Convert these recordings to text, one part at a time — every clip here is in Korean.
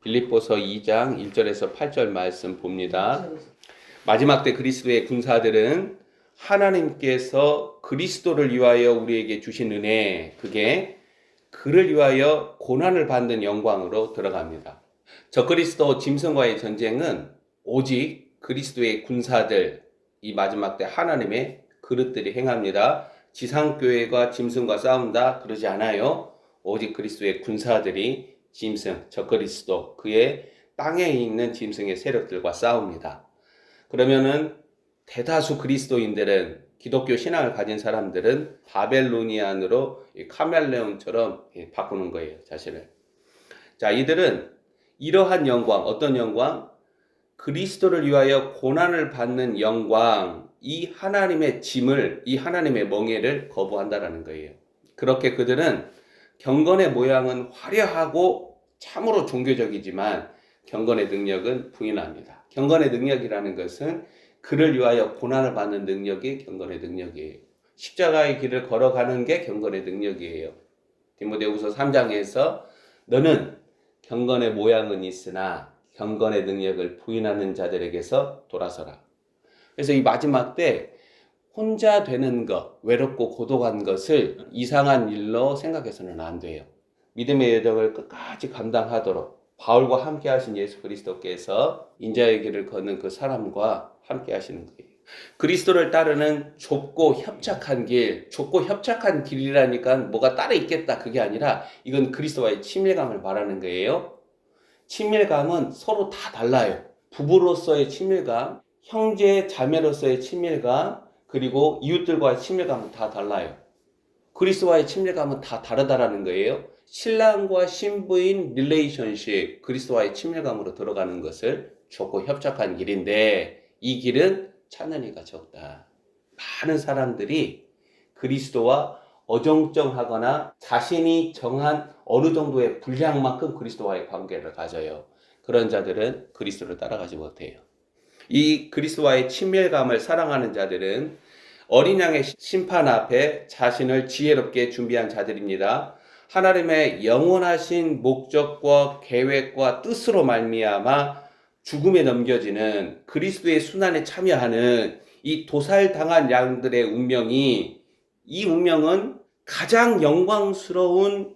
빌립보서 2장 1절에서 8절 말씀 봅니다. 마지막 때 그리스도의 군사들은 하나님께서 그리스도를 위하여 우리에게 주신 은혜, 그게 그를 위하여 고난을 받는 영광으로 들어갑니다. 적그리스도 짐승과의 전쟁은 오직 그리스도의 군사들, 이 마지막 때 하나님의 그릇들이 행합니다. 지상교회가 짐승과 싸운다 그러지 않아요. 오직 그리스도의 군사들이 짐승, 적그리스도, 그의 땅에 있는 짐승의 세력들과 싸웁니다. 그러면은 대다수 그리스도인들은, 기독교 신앙을 가진 사람들은 바벨로니안으로 카멜레온처럼 바꾸는 거예요, 자신을. 자, 이들은 이러한 영광, 어떤 영광? 그리스도를 위하여 고난을 받는 영광, 이 하나님의 짐을, 이 하나님의 멍에를 거부한다라는 거예요. 그렇게 그들은 경건의 모양은 화려하고 참으로 종교적이지만 경건의 능력은 부인합니다. 경건의 능력이라는 것은 그를 위하여 고난을 받는 능력이 경건의 능력이에요. 십자가의 길을 걸어가는 게 경건의 능력이에요. 디모데후서 3장에서 너는 경건의 모양은 있으나 경건의 능력을 부인하는 자들에게서 돌아서라. 그래서 이 마지막 때 혼자 되는 것, 외롭고 고독한 것을 이상한 일로 생각해서는 안 돼요. 믿음의 여정을 끝까지 감당하도록 바울과 함께 하신 예수 그리스도께서 인자의 길을 걷는 그 사람과 함께 하시는 거예요. 그리스도를 따르는 좁고 협착한 길, 좁고 협착한 길이라니까 뭐가 따로 있겠다 그게 아니라 이건 그리스도와의 친밀감을 말하는 거예요. 친밀감은 서로 다 달라요. 부부로서의 친밀감, 형제 자매로서의 친밀감, 그리고 이웃들과의 친밀감은 다 달라요. 그리스도와의 친밀감은 다 다르다라는 거예요. 신랑과 신부인 릴레이션십, 그리스도와의 친밀감으로 들어가는 것을 좁고 협착한 길인데 이 길은 찾는 이가 적다. 많은 사람들이 그리스도와 어정쩡하거나 자신이 정한 어느 정도의 분량만큼 그리스도와의 관계를 가져요. 그런 자들은 그리스도를 따라가지 못해요. 이 그리스도와의 친밀감을 사랑하는 자들은 어린 양의 심판 앞에 자신을 지혜롭게 준비한 자들입니다. 하나님의 영원하신 목적과 계획과 뜻으로 말미암아 죽음에 넘겨지는 그리스도의 순환에 참여하는 이 도살당한 양들의 운명이, 이 운명은 가장 영광스러운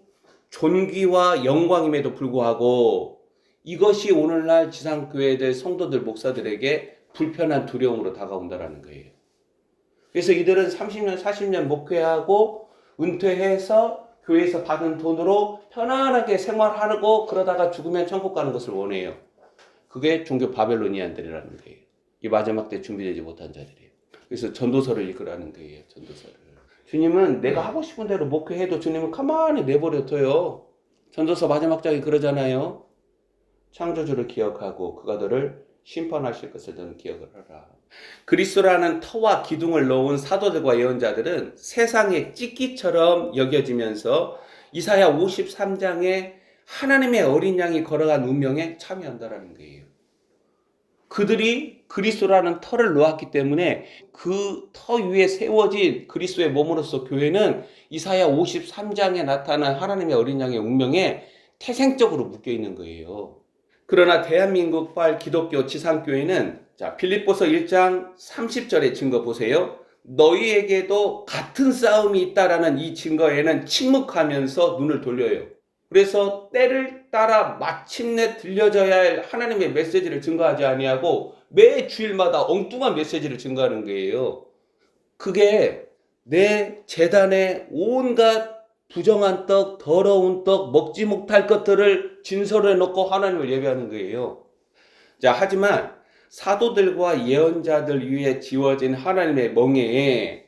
존귀와 영광임에도 불구하고 이것이 오늘날 지상교회들 성도들 목사들에게 불편한 두려움으로 다가온다는 거예요. 그래서 이들은 30년 40년 목회하고 은퇴해서 교회에서 받은 돈으로 편안하게 생활하고 그러다가 죽으면 천국 가는 것을 원해요. 그게 종교 바벨로니안들이라는 거예요. 이 마지막 때 준비되지 못한 자들이에요. 그래서 전도서를 읽으라는 거예요. 전도서를. 주님은 내가 하고 싶은 대로 목회해도 주님은 가만히 내버려둬요. 전도서 마지막 장이 그러잖아요. 창조주를 기억하고 그가 너를 심판하실 것을 너는 기억을 하라. 그리스도라는 터와 기둥을 놓은 사도들과 예언자들은 세상의 찌끼처럼 여겨지면서 이사야 53장에 하나님의 어린 양이 걸어간 운명에 참여한다라는 거예요. 그들이 그리스도라는 터를 놓았기 때문에 그 터 위에 세워진 그리스도의 몸으로서 교회는 이사야 53장에 나타난 하나님의 어린 양의 운명에 태생적으로 묶여 있는 거예요. 그러나 대한민국발 기독교 지상교회는 자, 빌립보서 1장 30절의 증거 보세요. 너희에게도 같은 싸움이 있다라는 이 증거에는 침묵하면서 눈을 돌려요. 그래서 때를 따라 마침내 들려져야 할 하나님의 메시지를 증거하지 아니하고 매 주일마다 엉뚱한 메시지를 증거하는 거예요. 그게 내 재단에 온갖 부정한 떡, 더러운 떡, 먹지 못할 것들을 진설해 놓고 하나님을 예배하는 거예요. 자, 하지만 사도들과 예언자들 위에 지워진 하나님의 멍에에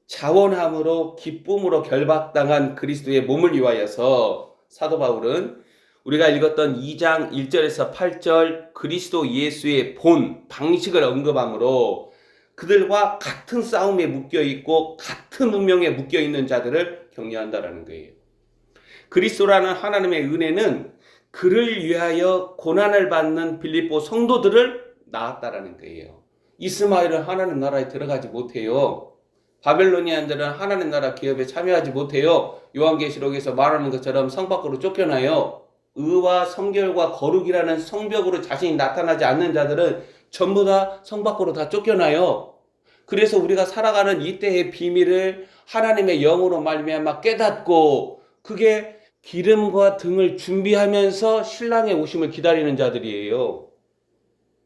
자원함으로 기쁨으로 결박당한 그리스도의 몸을 위하여서 사도 바울은 우리가 읽었던 2장 1절에서 8절 그리스도 예수의 본, 방식을 언급함으로 그들과 같은 싸움에 묶여있고 같은 운명에 묶여있는 자들을 격려한다라는 거예요. 그리스도라는 하나님의 은혜는 그를 위하여 고난을 받는 빌립보 성도들을 낳았다라는 거예요. 이스마엘은 하나님 나라에 들어가지 못해요. 바벨로니안들은 하나님 나라 기업에 참여하지 못해요. 요한계시록에서 말하는 것처럼 성 밖으로 쫓겨나요. 의와 성결과 거룩이라는 성벽으로 자신이 나타나지 않는 자들은 전부 다 성 밖으로 다 쫓겨나요. 그래서 우리가 살아가는 이때의 비밀을 하나님의 영으로 말미암아 깨닫고 그게 기름과 등을 준비하면서 신랑의 오심을 기다리는 자들이에요.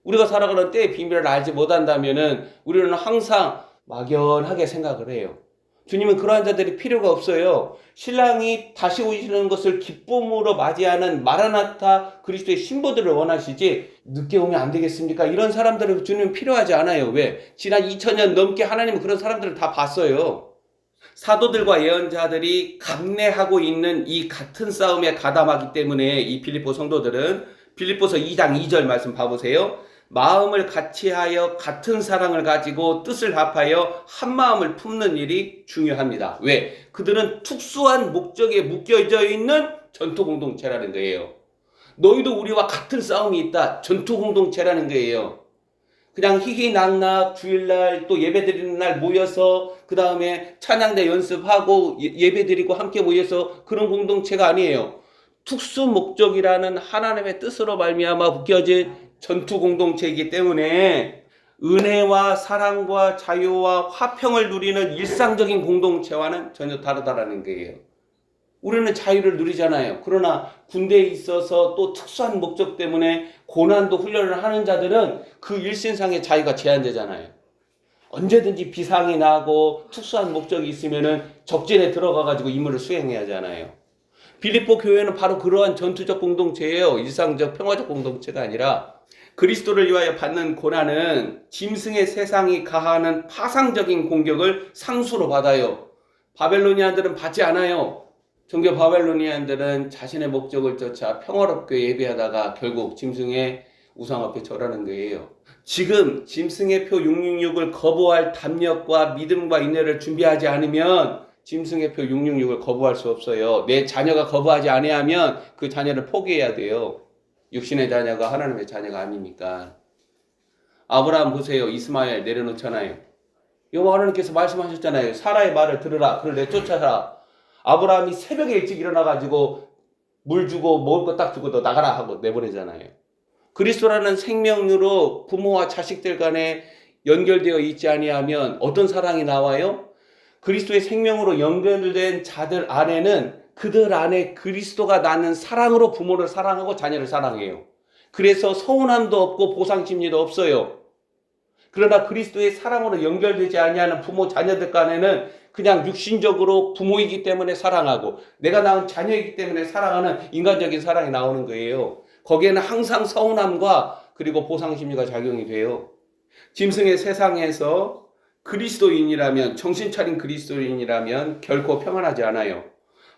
우리가 살아가는 때의 비밀을 알지 못한다면은 우리는 항상 막연하게 생각을 해요. 주님은 그러한 자들이 필요가 없어요. 신랑이 다시 오시는 것을 기쁨으로 맞이하는 마라나타 그리스도의 신부들을 원하시지 늦게 오면 안 되겠습니까? 이런 사람들은 주님은 필요하지 않아요. 왜? 지난 2000년 넘게 하나님은 그런 사람들을 다 봤어요. 사도들과 예언자들이 감내하고 있는 이 같은 싸움에 가담하기 때문에 이 빌립보 성도들은 빌립보서 2장 2절 말씀 봐보세요. 마음을 같이하여 같은 사랑을 가지고 뜻을 합하여 한 마음을 품는 일이 중요합니다. 왜? 그들은 특수한 목적에 묶여져 있는 전투 공동체라는 거예요. 너희도 우리와 같은 싸움이 있다. 전투 공동체라는 거예요. 그냥 희희낙낙 주일날 또 예배드리는 날 모여서 그 다음에 찬양대 연습하고 예배드리고 함께 모여서 그런 공동체가 아니에요. 특수 목적이라는 하나님의 뜻으로 말미암아 묶여진 전투 공동체이기 때문에 은혜와 사랑과 자유와 화평을 누리는 일상적인 공동체와는 전혀 다르다라는 거예요. 우리는 자유를 누리잖아요. 그러나 군대에 있어서 또 특수한 목적 때문에 고난도 훈련을 하는 자들은 그 일신상의 자유가 제한되잖아요. 언제든지 비상이 나고 특수한 목적이 있으면은 적진에 들어가가지고 임무를 수행해야 하잖아요. 빌립보 교회는 바로 그러한 전투적 공동체예요. 일상적 평화적 공동체가 아니라 그리스도를 위하여 받는 고난은 짐승의 세상이 가하는 파상적인 공격을 상수로 받아요. 바벨로니아들은 받지 않아요. 종교 바벨로니아들은 자신의 목적을 쫓아 평화롭게 예배하다가 결국 짐승의 우상 앞에 절하는 거예요. 지금 짐승의 표 666을 거부할 담력과 믿음과 인내를 준비하지 않으면 짐승의 표 666을 거부할 수 없어요. 내 자녀가 거부하지 아니하면 그 자녀를 포기해야 돼요. 육신의 자녀가 하나님의 자녀가 아니니까. 아브라함 보세요. 이스마엘 내려놓잖아요. 여호와 하나님께서 말씀하셨잖아요. 사라의 말을 들으라. 그를 내쫓아라. 아브라함이 새벽에 일찍 일어나가지고 물 주고 먹을 거 딱 주고 너 나가라 하고 내보내잖아요. 그리스도라는 생명으로 부모와 자식들 간에 연결되어 있지 아니하면 어떤 사랑이 나와요? 그리스도의 생명으로 연결된 자들 안에는 그들 안에 그리스도가 낳는 사랑으로 부모를 사랑하고 자녀를 사랑해요. 그래서 서운함도 없고 보상심리도 없어요. 그러나 그리스도의 사랑으로 연결되지 아니하는 부모 자녀들 간에는 그냥 육신적으로 부모이기 때문에 사랑하고 내가 낳은 자녀이기 때문에 사랑하는 인간적인 사랑이 나오는 거예요. 거기에는 항상 서운함과 그리고 보상심리가 작용이 돼요. 짐승의 세상에서 그리스도인이라면 정신 차린 그리스도인이라면 결코 평안하지 않아요.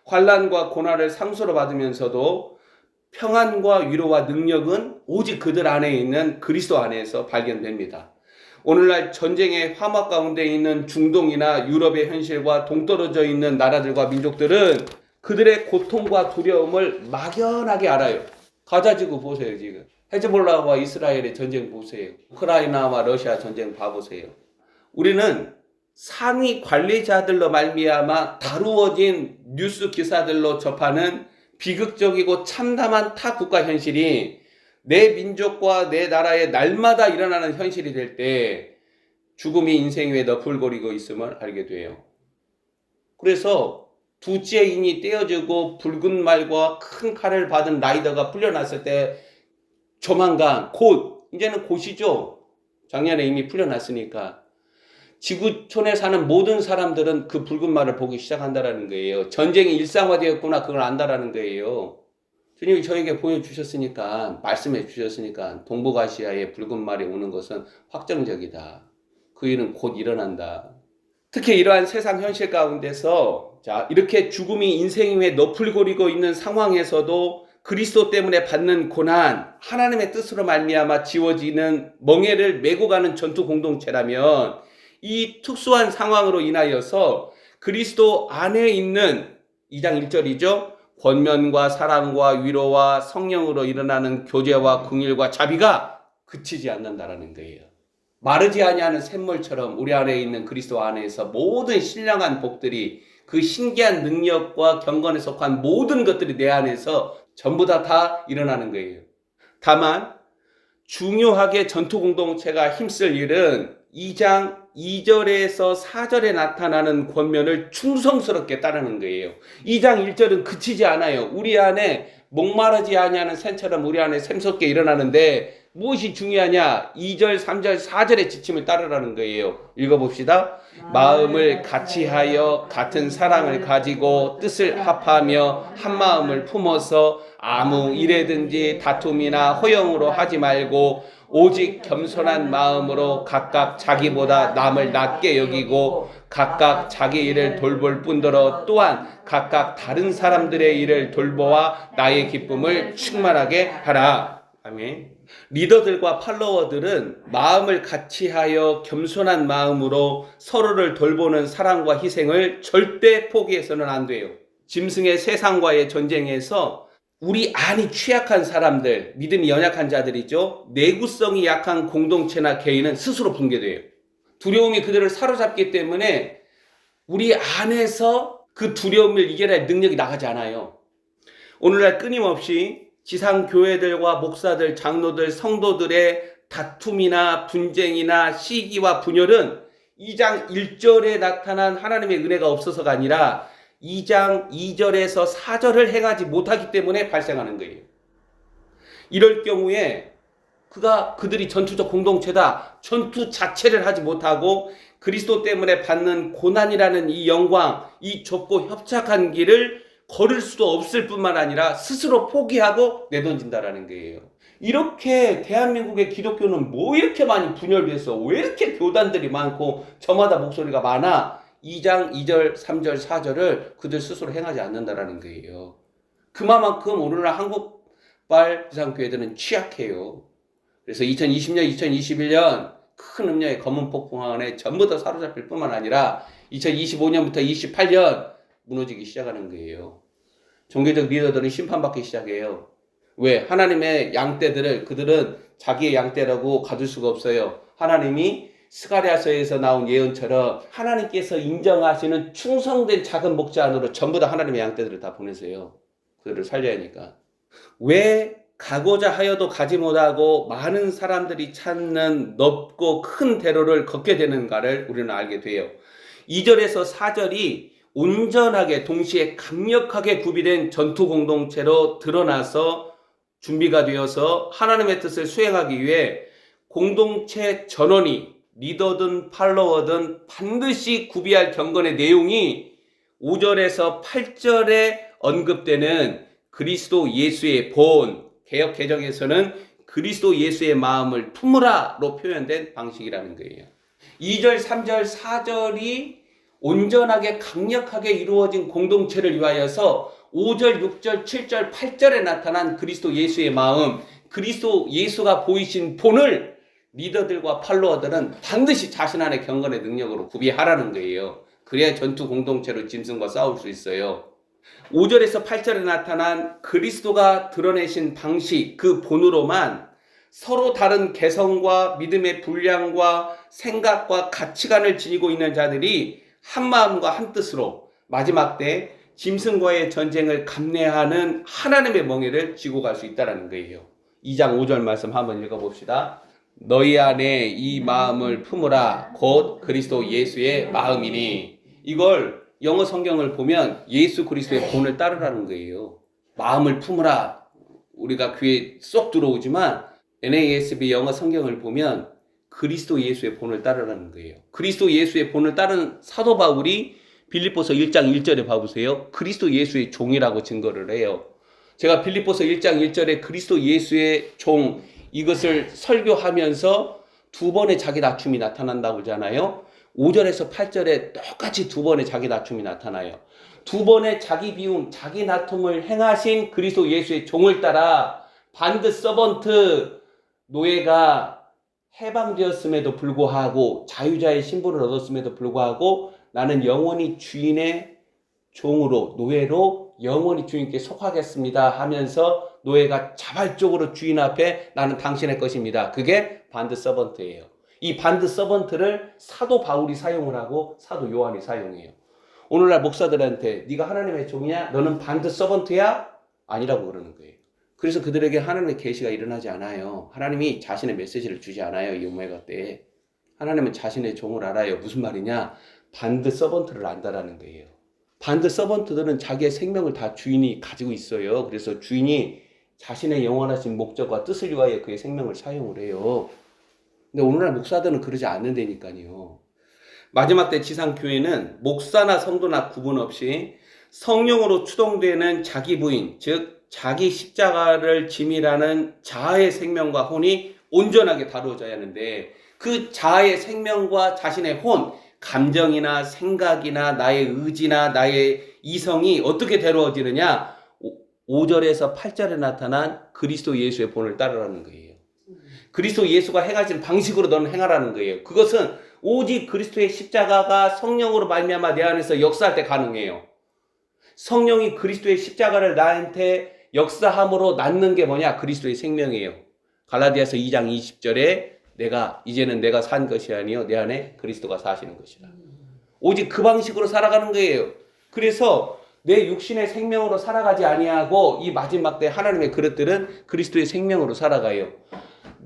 환난과 고난을 상수로 받으면서도 평안과 위로와 능력은 오직 그들 안에 있는 그리스도 안에서 발견됩니다. 오늘날 전쟁의 화막 가운데 있는 중동이나 유럽의 현실과 동떨어져 있는 나라들과 민족들은 그들의 고통과 두려움을 막연하게 알아요. 가자지구 보세요. 지금 헤즈볼라와 이스라엘의 전쟁 보세요. 우크라이나와 러시아 전쟁 봐보세요. 우리는 상위 관리자들로 말미암아 다루어진 뉴스 기사들로 접하는 비극적이고 참담한 타 국가 현실이 내 민족과 내 나라에 날마다 일어나는 현실이 될 때 죽음이 인생 위에 너풀거리고 있음을 알게 돼요. 그래서 두째 인이 떼어지고 붉은 말과 큰 칼을 받은 라이더가 풀려났을 때 조만간 이제는 곧이죠. 작년에 이미 풀려났으니까 지구촌에 사는 모든 사람들은 그 붉은 말을 보기 시작한다라는 거예요. 전쟁이 일상화되었구나 그걸 안다라는 거예요. 주님이 저에게 보여주셨으니까 말씀해 주셨으니까 동북아시아의 붉은 말이 오는 것은 확정적이다. 그 일은 곧 일어난다. 특히 이러한 세상 현실 가운데서 이렇게 죽음이 인생 위에 너풀거리고 있는 상황에서도 그리스도 때문에 받는 고난, 하나님의 뜻으로 말미암아 지워지는 멍에를 메고 가는 전투 공동체라면 이 특수한 상황으로 인하여서 그리스도 안에 있는 2장 1절이죠. 권면과 사랑과 위로와 성령으로 일어나는 교제와 긍휼과 자비가 그치지 않는다라는 거예요. 마르지 아니하는 샘물처럼 우리 안에 있는 그리스도 안에서 모든 신령한 복들이 그 신기한 능력과 경건에 속한 모든 것들이 내 안에서 전부 다 일어나는 거예요. 다만 중요하게 전투 공동체가 힘쓸 일은 2장 2절에서 4절에 나타나는 권면을 충성스럽게 따르는 거예요. 2장 1절은 그치지 않아요. 우리 안에 목마르지 아니하는 샘처럼 우리 안에 샘솟게 일어나는데 무엇이 중요하냐? 2절, 3절, 4절의 지침을 따르라는 거예요. 읽어봅시다. 마음을 같이하여 같은 사랑을 가지고 뜻을 합하며 한 마음을 품어서 아무 일에든지 다툼이나 허영으로 하지 말고 오직 겸손한 마음으로 각각 자기보다 남을 낮게 여기고 각각 자기 일을 돌볼 뿐더러 또한 각각 다른 사람들의 일을 돌보아 나의 기쁨을 충만하게 하라. 아멘. 리더들과 팔로워들은 마음을 같이하여 겸손한 마음으로 서로를 돌보는 사랑과 희생을 절대 포기해서는 안 돼요. 짐승의 세상과의 전쟁에서 우리 안이 취약한 사람들, 믿음이 연약한 자들이죠. 내구성이 약한 공동체나 개인은 스스로 붕괴돼요. 두려움이 그들을 사로잡기 때문에 우리 안에서 그 두려움을 이겨낼 능력이 나가지 않아요. 오늘날 끊임없이 지상교회들과 목사들, 장로들, 성도들의 다툼이나 분쟁이나 시기와 분열은 2장 1절에 나타난 하나님의 은혜가 없어서가 아니라 2장 2절에서 4절을 행하지 못하기 때문에 발생하는 거예요. 이럴 경우에 그들이 전투적 공동체다. 전투 자체를 하지 못하고 그리스도 때문에 받는 고난이라는 이 영광, 이 좁고 협착한 길을 걸을 수도 없을 뿐만 아니라 스스로 포기하고 내던진다라는 거예요. 이렇게 대한민국의 기독교는 뭐 이렇게 많이 분열돼서 왜 이렇게 교단들이 많고 저마다 목소리가 많아? 2장 2절 3절 4절을 그들 스스로 행하지 않는다라는 거예요. 그만큼 오늘날 한국발 지상교회들은 취약해요. 그래서 2020년 2021년 큰 음녀의 검은 폭풍 안에 전부 다 사로잡힐 뿐만 아니라 2025년부터 28년 무너지기 시작하는 거예요. 종교적 리더들은 심판받기 시작해요. 왜? 하나님의 양떼들을 그들은 자기의 양떼라고 가둘 수가 없어요. 하나님이 스가랴서에서 나온 예언처럼 하나님께서 인정하시는 충성된 작은 목자 안으로 전부 다 하나님의 양떼들을 다 보내세요. 그들을 살려야 하니까. 왜 가고자 하여도 가지 못하고 많은 사람들이 찾는 넓고 큰 대로를 걷게 되는가를 우리는 알게 돼요. 2절에서 4절이 온전하게 동시에 강력하게 구비된 전투 공동체로 드러나서 준비가 되어서 하나님의 뜻을 수행하기 위해 공동체 전원이 리더든 팔로워든 반드시 구비할 경건의 내용이 5절에서 8절에 언급되는 그리스도 예수의 본, 개역 개정에서는 그리스도 예수의 마음을 품으라로 표현된 방식이라는 거예요. 2절, 3절, 4절이 온전하게 강력하게 이루어진 공동체를 위하여서 5절, 6절, 7절, 8절에 나타난 그리스도 예수의 마음, 그리스도 예수가 보이신 본을 리더들과 팔로워들은 반드시 자신 안의 경건의 능력으로 구비하라는 거예요. 그래야 전투 공동체로 짐승과 싸울 수 있어요. 5절에서 8절에 나타난 그리스도가 드러내신 방식, 그 본으로만 서로 다른 개성과 믿음의 분량과 생각과 가치관을 지니고 있는 자들이 한 마음과 한 뜻으로 마지막 때 짐승과의 전쟁을 감내하는 하나님의 멍에를 쥐고 갈 수 있다는 거예요. 2장 5절 말씀 한번 읽어봅시다. 너희 안에 이 마음을 품으라 곧 그리스도 예수의 마음이니. 이걸 영어 성경을 보면 예수 그리스도의 본을 따르라는 거예요. 마음을 품으라. 우리가 귀에 쏙 들어오지만 NASB 영어 성경을 보면 그리스도 예수의 본을 따르라는 거예요. 그리스도 예수의 본을 따르는 사도 바울이 빌립보서 1장 1절에 봐보세요. 그리스도 예수의 종이라고 증거를 해요. 제가 빌립보서 1장 1절에 그리스도 예수의 종 이것을 설교하면서 두 번의 자기 낮춤이 나타난다고 하잖아요. 5절에서 8절에 똑같이 두 번의 자기 낮춤이 나타나요. 두 번의 자기 비움, 자기 낮춤을 행하신 그리스도 예수의 종을 따라 반드 서번트 노예가 해방되었음에도 불구하고 자유자의 신분을 얻었음에도 불구하고 나는 영원히 주인의 종으로 노예로 영원히 주인께 속하겠습니다 하면서 노예가 자발적으로 주인 앞에 나는 당신의 것입니다. 그게 반드 서번트예요. 이 반드 서번트를 사도 바울이 사용을 하고 사도 요한이 사용해요. 오늘날 목사들한테 네가 하나님의 종이냐? 너는 반드 서번트야? 아니라고 그러는 거예요. 그래서 그들에게 하나님의 계시가 일어나지 않아요. 하나님이 자신의 메시지를 주지 않아요. 이 오메가 때에. 하나님은 자신의 종을 알아요. 무슨 말이냐? 반드 서번트를 안다라는 거예요. 반드 서번트들은 자기의 생명을 다 주인이 가지고 있어요. 그래서 주인이 자신의 영원하신 목적과 뜻을 위하여 그의 생명을 사용을 해요. 근데 오늘날 목사들은 그러지 않는다니까요. 마지막 때 지상교회는 목사나 성도나 구분 없이 성령으로 추동되는 자기 부인, 즉 자기 십자가를 짐이라는 자아의 생명과 혼이 온전하게 다루어져야 하는데, 그 자아의 생명과 자신의 혼, 감정이나 생각이나 나의 의지나 나의 이성이 어떻게 다루어지느냐? 5절에서 8절에 나타난 그리스도 예수의 본을 따르라는 거예요. 그리스도 예수가 행하신 방식으로 너는 행하라는 거예요. 그것은 오직 그리스도의 십자가가 성령으로 말미암아 내 안에서 역사할 때 가능해요. 성령이 그리스도의 십자가를 나한테 역사함으로 낳는 게 뭐냐? 그리스도의 생명이에요. 갈라디아서 2장 20절에 이제는 내가 산 것이 아니요 내 안에 그리스도가 사시는 것이다. 오직 그 방식으로 살아가는 거예요. 그래서 내 육신의 생명으로 살아가지 아니하고 이 마지막 때 하나님의 그릇들은 그리스도의 생명으로 살아가요.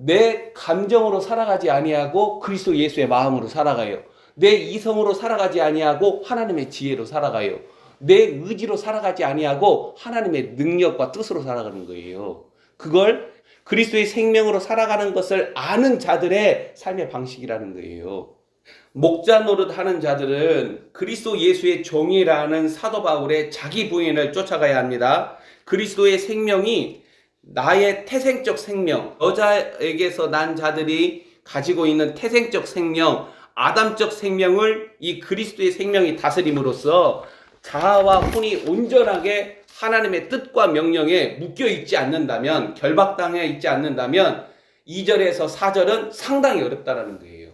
내 감정으로 살아가지 아니하고 그리스도 예수의 마음으로 살아가요. 내 이성으로 살아가지 아니하고 하나님의 지혜로 살아가요. 내 의지로 살아가지 아니하고 하나님의 능력과 뜻으로 살아가는 거예요. 그걸 그리스도의 생명으로 살아가는 것을 아는 자들의 삶의 방식이라는 거예요. 목자 노릇하는 자들은 그리스도 예수의 종이라는 사도 바울의 자기 부인을 쫓아가야 합니다. 그리스도의 생명이 나의 태생적 생명, 여자에게서 난 자들이 가지고 있는 태생적 생명, 아담적 생명을 이 그리스도의 생명이 다스림으로써 자아와 혼이 온전하게 하나님의 뜻과 명령에 묶여있지 않는다면, 결박당해 있지 않는다면 2절에서 4절은 상당히 어렵다라는 거예요.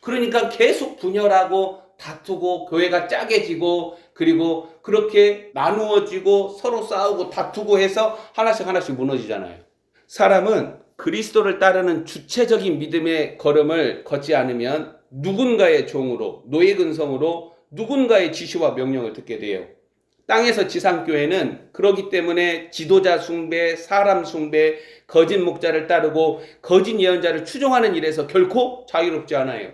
그러니까 계속 분열하고 다투고 교회가 짜게지고 그리고 그렇게 나누어지고 서로 싸우고 다투고 해서 하나씩 무너지잖아요. 사람은 그리스도를 따르는 주체적인 믿음의 걸음을 걷지 않으면 누군가의 종으로, 노예 근성으로 누군가의 지시와 명령을 듣게 돼요. 땅에서 지상교회는 그렇기 때문에 지도자 숭배, 사람 숭배, 거짓 목자를 따르고 거짓 예언자를 추종하는 일에서 결코 자유롭지 않아요.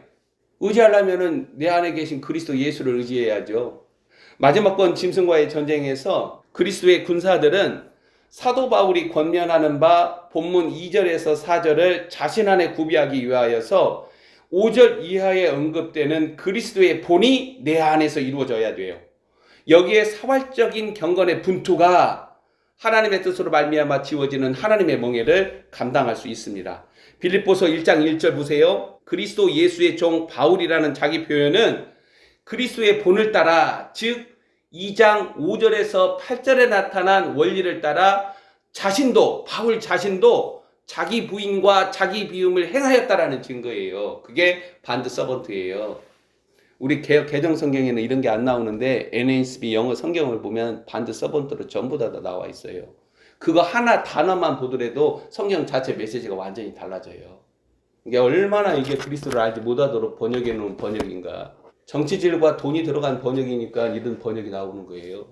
의지하려면 내 안에 계신 그리스도 예수를 의지해야죠. 마지막 번 짐승과의 전쟁에서 그리스도의 군사들은 사도 바울이 권면하는 바 본문 2절에서 4절을 자신 안에 구비하기 위하여서 5절 이하에 언급되는 그리스도의 본이 내 안에서 이루어져야 돼요. 여기에 사활적인 경건의 분투가 하나님의 뜻으로 말미암아 지워지는 하나님의 멍에를 감당할 수 있습니다. 빌립보서 1장 1절 보세요. 그리스도 예수의 종 바울이라는 자기 표현은 그리스도의 본을 따라, 즉 2장 5절에서 8절에 나타난 원리를 따라 바울 자신도 자기 부인과 자기 비움을 행하였다라는 증거예요. 그게 반드 서번트예요. 우리 개정 성경에는 이런 게 안 나오는데 NASB 영어 성경을 보면 반드 서번트로 전부 다 나와 있어요. 그거 하나 단어만 보더라도 성경 자체 메시지가 완전히 달라져요. 이게 얼마나 이게 그리스도를 알지 못하도록 번역해 놓은 번역인가. 정치질과 돈이 들어간 번역이니까 이런 번역이 나오는 거예요.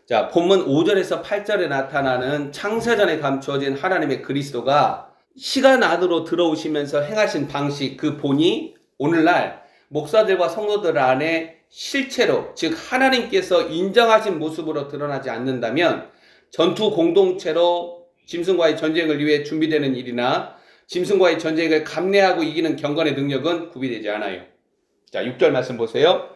자, 본문 5절에서 8절에 나타나는 창세전에 감추어진 하나님의 그리스도가 시간 안으로 들어오시면서 행하신 방식, 그 본이 오늘날 목사들과 성도들 안에 실체로, 즉 하나님께서 인정하신 모습으로 드러나지 않는다면 전투 공동체로 짐승과의 전쟁을 위해 준비되는 일이나 짐승과의 전쟁을 감내하고 이기는 경건의 능력은 구비되지 않아요. 자, 6절 말씀 보세요.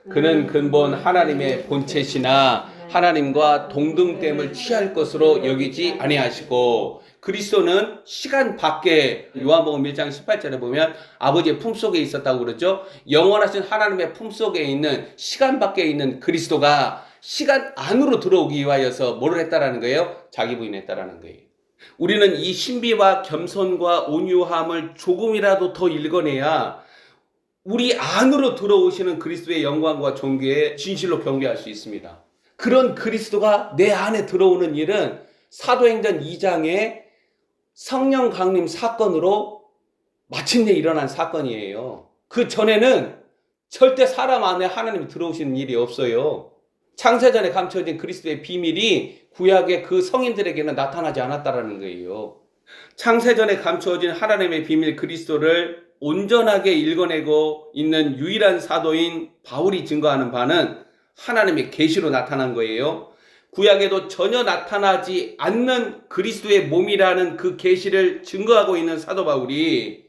그는 근본 하나님의 본체시나 하나님과 동등됨을 취할 것으로 여기지 아니하시고, 그리스도는 시간 밖에, 요한복음 1장 18절에 보면 아버지의 품속에 있었다고 그러죠. 영원하신 하나님의 품속에 있는, 시간 밖에 있는 그리스도가 시간 안으로 들어오기 위하여서 뭐를 했다라는 거예요? 자기 부인했다라는 거예요. 우리는 이 신비와 겸손과 온유함을 조금이라도 더 읽어내야 우리 안으로 들어오시는 그리스도의 영광과 존귀에 진실로 경배할 수 있습니다. 그런 그리스도가 내 안에 들어오는 일은 사도행전 2장의 성령 강림 사건으로 마침내 일어난 사건이에요. 그 전에는 절대 사람 안에 하나님이 들어오시는 일이 없어요. 창세전에 감춰진 그리스도의 비밀이 구약의 그 성인들에게는 나타나지 않았다라는 거예요. 창세전에 감추어진 하나님의 비밀 그리스도를 온전하게 읽어내고 있는 유일한 사도인 바울이 증거하는 바는 하나님의 계시로 나타난 거예요. 구약에도 전혀 나타나지 않는 그리스도의 몸이라는 그 계시를 증거하고 있는 사도 바울이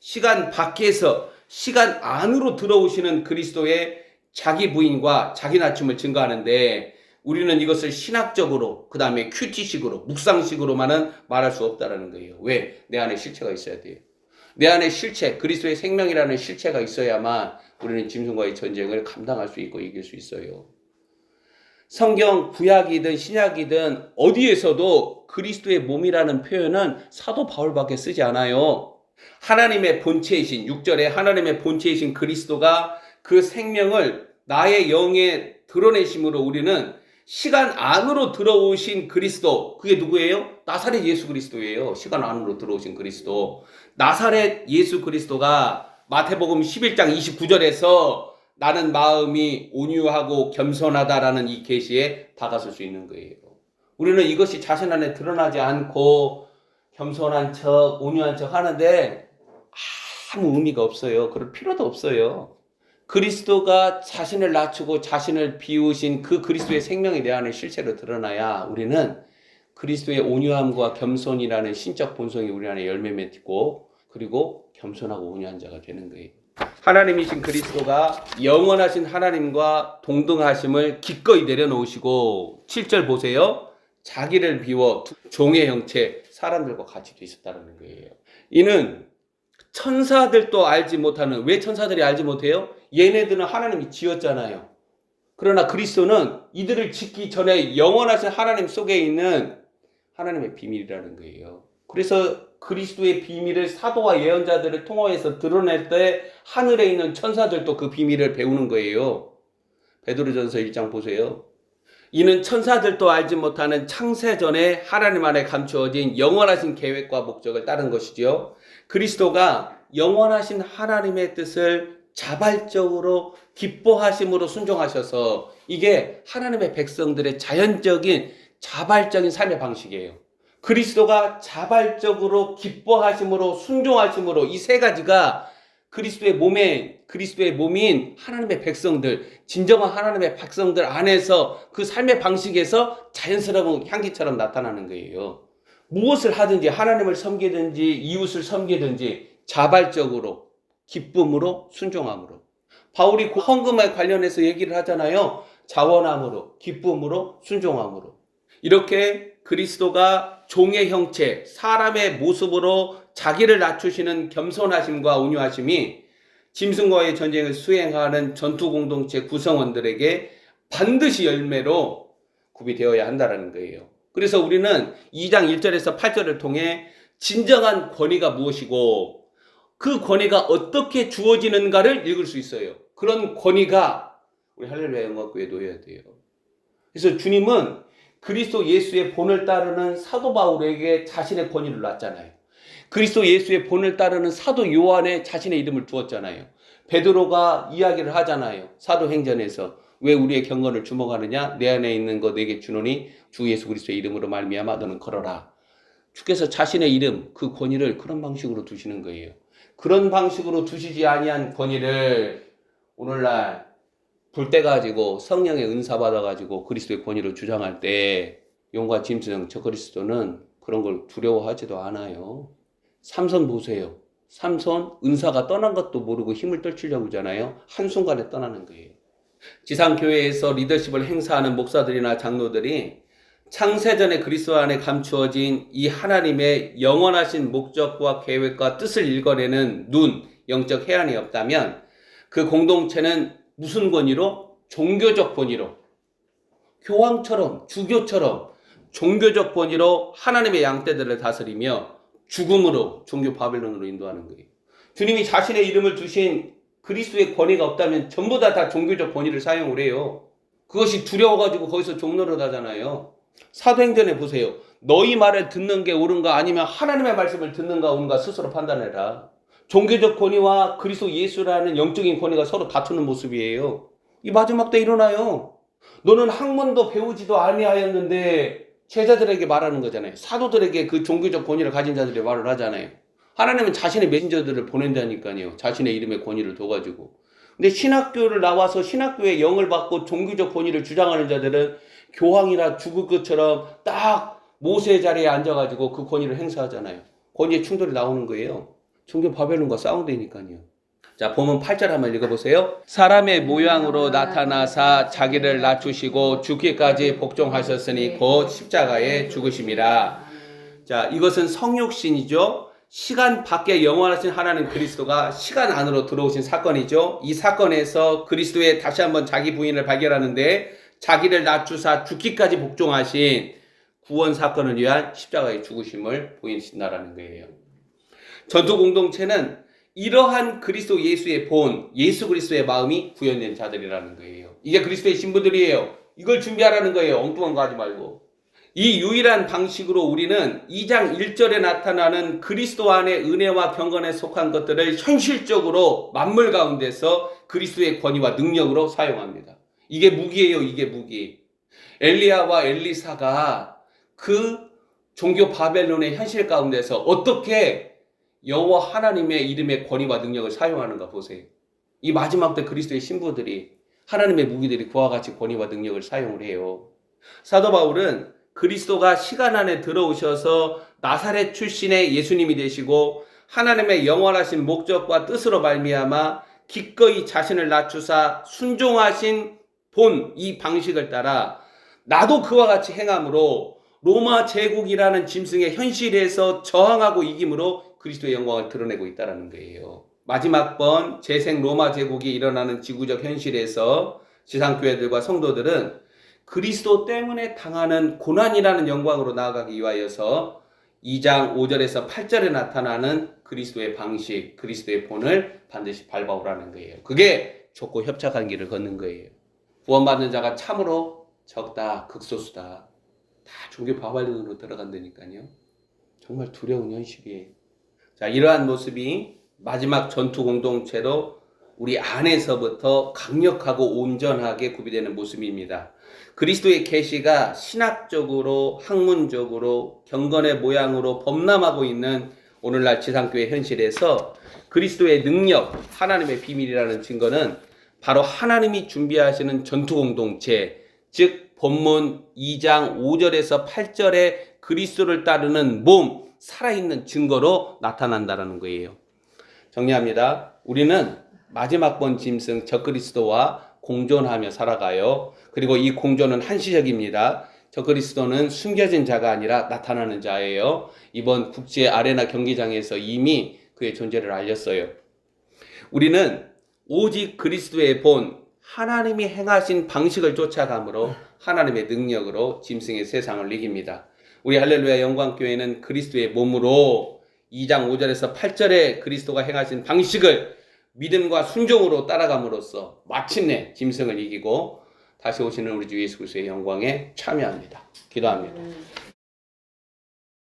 시간 밖에서 시간 안으로 들어오시는 그리스도의 자기 부인과 자기 낮춤을 증거하는데 우리는 이것을 신학적으로 그 다음에 큐티식으로 묵상식으로만은 말할 수 없다는 거예요. 왜? 내 안에 실체가 있어야 돼요. 내 안에 실체, 그리스도의 생명이라는 실체가 있어야만 우리는 짐승과의 전쟁을 감당할 수 있고 이길 수 있어요. 성경 구약이든 신약이든 어디에서도 그리스도의 몸이라는 표현은 사도 바울밖에 쓰지 않아요. 하나님의 본체이신 6절에 하나님의 본체이신 그리스도가 그 생명을 나의 영에 드러내심으로 우리는 시간 안으로 들어오신 그리스도, 그게 누구예요? 나사렛 예수 그리스도예요. 시간 안으로 들어오신 그리스도. 나사렛 예수 그리스도가 마태복음 11장 29절에서 나는 마음이 온유하고 겸손하다라는 이 계시에 다가설 수 있는 거예요. 우리는 이것이 자신 안에 드러나지 않고 겸손한 척, 온유한 척 하는데 아무 의미가 없어요. 그럴 필요도 없어요. 그리스도가 자신을 낮추고 자신을 비우신 그 그리스도의 생명이 내 안에 실체로 드러나야 우리는 그리스도의 온유함과 겸손이라는 신적 본성이 우리 안에 열매 맺고 그리고 겸손하고 온유한 자가 되는 거예요. 하나님이신 그리스도가 영원하신 하나님과 동등하심을 기꺼이 내려놓으시고 7절 보세요. 자기를 비워 종의 형체 사람들과 같이 되셨다는 거예요. 이는 천사들도 알지 못하는, 왜 천사들이 알지 못해요? 얘네들은 하나님이 지었잖아요. 그러나 그리스도는 이들을 짓기 전에 영원하신 하나님 속에 있는 하나님의 비밀이라는 거예요. 그래서 그리스도의 비밀을 사도와 예언자들을 통하여서 드러낼 때 하늘에 있는 천사들도 그 비밀을 배우는 거예요. 베드로전서 1장 보세요. 이는 천사들도 알지 못하는 창세전에 하나님 안에 감추어진 영원하신 계획과 목적을 따른 것이죠. 그리스도가 영원하신 하나님의 뜻을 자발적으로 기뻐하심으로 순종하셔서 이게 하나님의 백성들의 자연적인 자발적인 삶의 방식이에요. 그리스도가 자발적으로 기뻐하심으로 순종하심으로 이 세 가지가 그리스도의 몸인 하나님의 백성들, 진정한 하나님의 백성들 안에서 그 삶의 방식에서 자연스러운 향기처럼 나타나는 거예요. 무엇을 하든지 하나님을 섬기든지 이웃을 섬기든지 자발적으로 기쁨으로 순종함으로. 바울이 헌금에 관련해서 얘기를 하잖아요. 자원함으로 기쁨으로 순종함으로. 이렇게 그리스도가 종의 형체 사람의 모습으로 자기를 낮추시는 겸손하심과 온유하심이 짐승과의 전쟁을 수행하는 전투 공동체 구성원들에게 반드시 열매로 구비되어야 한다는 거예요. 그래서 우리는 2장 1절에서 8절을 통해 진정한 권위가 무엇이고 그 권위가 어떻게 주어지는가를 읽을 수 있어요. 그런 권위가 우리 할렐루야 영광교회에 놓여야 돼요. 그래서 주님은 그리스도 예수의 본을 따르는 사도 바울에게 자신의 권위를 놨잖아요. 그리스도 예수의 본을 따르는 사도 요한에 자신의 이름을 두었잖아요. 베드로가 이야기를 하잖아요. 사도행전에서 왜 우리의 경건을 주목하느냐? 내 안에 있는 거 내게 주노니 주 예수 그리스도의 이름으로 말미암아 너는 걸어라. 주께서 자신의 이름, 그 권위를 그런 방식으로 두시는 거예요. 그런 방식으로 두시지 아니한 권위를 오늘날 불때 가지고 성령의 은사 받아가지고 그리스도의 권위를 주장할 때 용과 짐승 저 그리스도는 그런 걸 두려워하지도 않아요. 삼손 보세요. 삼손 은사가 떠난 것도 모르고 힘을 떨치려고 하잖아요. 한순간에 떠나는 거예요. 지상교회에서 리더십을 행사하는 목사들이나 장로들이 창세전에 그리스도 안에 감추어진 이 하나님의 영원하신 목적과 계획과 뜻을 읽어내는 눈, 영적 해안이 없다면 그 공동체는 무슨 권위로? 종교적 권위로, 교황처럼, 주교처럼 종교적 권위로 하나님의 양떼들을 다스리며 죽음으로 종교 바벨론으로 인도하는 거예요. 주님이 자신의 이름을 두신 그리스도의 권위가 없다면 전부 다 종교적 권위를 사용을 해요. 그것이 두려워가지고 거기서 종노릇 하잖아요. 사도행전에 보세요. 너희 말을 듣는 게 옳은가 아니면 하나님의 말씀을 듣는가 옳은가 스스로 판단해라. 종교적 권위와 그리스도 예수라는 영적인 권위가 서로 다투는 모습이에요. 이 마지막 때 일어나요. 너는 학문도 배우지도 아니하였는데 제자들에게 말하는 거잖아요. 사도들에게 그 종교적 권위를 가진 자들이 말을 하잖아요. 하나님은 자신의 메신저들을 보낸다니까요. 자신의 이름의 권위를 둬가지고. 근데 신학교를 나와서 신학교의 영을 받고 종교적 권위를 주장하는 자들은 교황이나 죽을 것처럼 딱 모세의 자리에 앉아가지고 그 권위를 행사하잖아요. 권위의 충돌이 나오는 거예요. 종교 바벨론과 싸운다니까요. 자, 본문 8절 한번 읽어보세요. 사람의 모양으로 나타나사 자기를 낮추시고 죽기까지 복종하셨으니 곧 십자가에 죽으심이라. 자, 이것은 성육신이죠. 시간 밖에 영원하신 하나님 그리스도가 시간 안으로 들어오신 사건이죠. 이 사건에서 그리스도의 다시 한번 자기 부인을 발견하는데 자기를 낮추사 죽기까지 복종하신 구원 사건을 위한 십자가의 죽으심을 보이신다라는 거예요. 전투 공동체는 이러한 그리스도 예수의 본, 예수 그리스도의 마음이 구현된 자들이라는 거예요. 이게 그리스도의 신부들이에요. 이걸 준비하라는 거예요. 엉뚱한 거 하지 말고. 이 유일한 방식으로 우리는 2장 1절에 나타나는 그리스도 안의 은혜와 경건에 속한 것들을 현실적으로 만물 가운데서 그리스도의 권위와 능력으로 사용합니다. 이게 무기예요. 이게 무기. 엘리야와 엘리사가 그 종교 바벨론의 현실 가운데서 어떻게 여호와 하나님의 이름의 권위와 능력을 사용하는가 보세요. 이 마지막 때 그리스도의 신부들이 하나님의 무기들이 그와 같이 권위와 능력을 사용을 해요. 사도 바울은 그리스도가 시간 안에 들어오셔서 나사렛 출신의 예수님이 되시고 하나님의 영원하신 목적과 뜻으로 말미암아 기꺼이 자신을 낮추사 순종하신 본 이 방식을 따라 나도 그와 같이 행함으로 로마 제국이라는 짐승의 현실에서 저항하고 이김으로 그리스도의 영광을 드러내고 있다는 거예요. 마지막 번 재생 로마 제국이 일어나는 지구적 현실에서 지상교회들과 성도들은 그리스도 때문에 당하는 고난이라는 영광으로 나아가기 위하여서 2장 5절에서 8절에 나타나는 그리스도의 방식, 그리스도의 본을 반드시 밟아오라는 거예요. 그게 좁고 협착한 길을 걷는 거예요. 구원받는 자가 참으로 적다, 극소수다. 다 종교 바벨론으로 들어간다니까요. 정말 두려운 현실이에요. 자, 이러한 모습이 마지막 전투 공동체로 우리 안에서부터 강력하고 온전하게 구비되는 모습입니다. 그리스도의 계시가 신학적으로, 학문적으로, 경건의 모양으로 범람하고 있는 오늘날 지상교회 현실에서 그리스도의 능력, 하나님의 비밀이라는 증거는 바로 하나님이 준비하시는 전투 공동체, 즉 본문 2장 5절에서 8절에 그리스도를 따르는 몸, 살아있는 증거로 나타난다는 거예요. 정리합니다. 우리는 마지막 번 짐승 적그리스도와 공존하며 살아가요. 그리고 이 공존은 한시적입니다. 적그리스도는 숨겨진 자가 아니라 나타나는 자예요. 이번 국제 아레나 경기장에서 이미 그의 존재를 알렸어요. 우리는 오직 그리스도의 본 하나님이 행하신 방식을 쫓아감으로 하나님의 능력으로 짐승의 세상을 이깁니다. 우리 할렐루야 영광교회는 그리스도의 몸으로 2장 5절에서 8절에 그리스도가 행하신 방식을 믿음과 순종으로 따라감으로써 마침내 짐승을 이기고 다시 오시는 우리 주 예수 그리스도의 영광에 참여합니다. 기도합니다.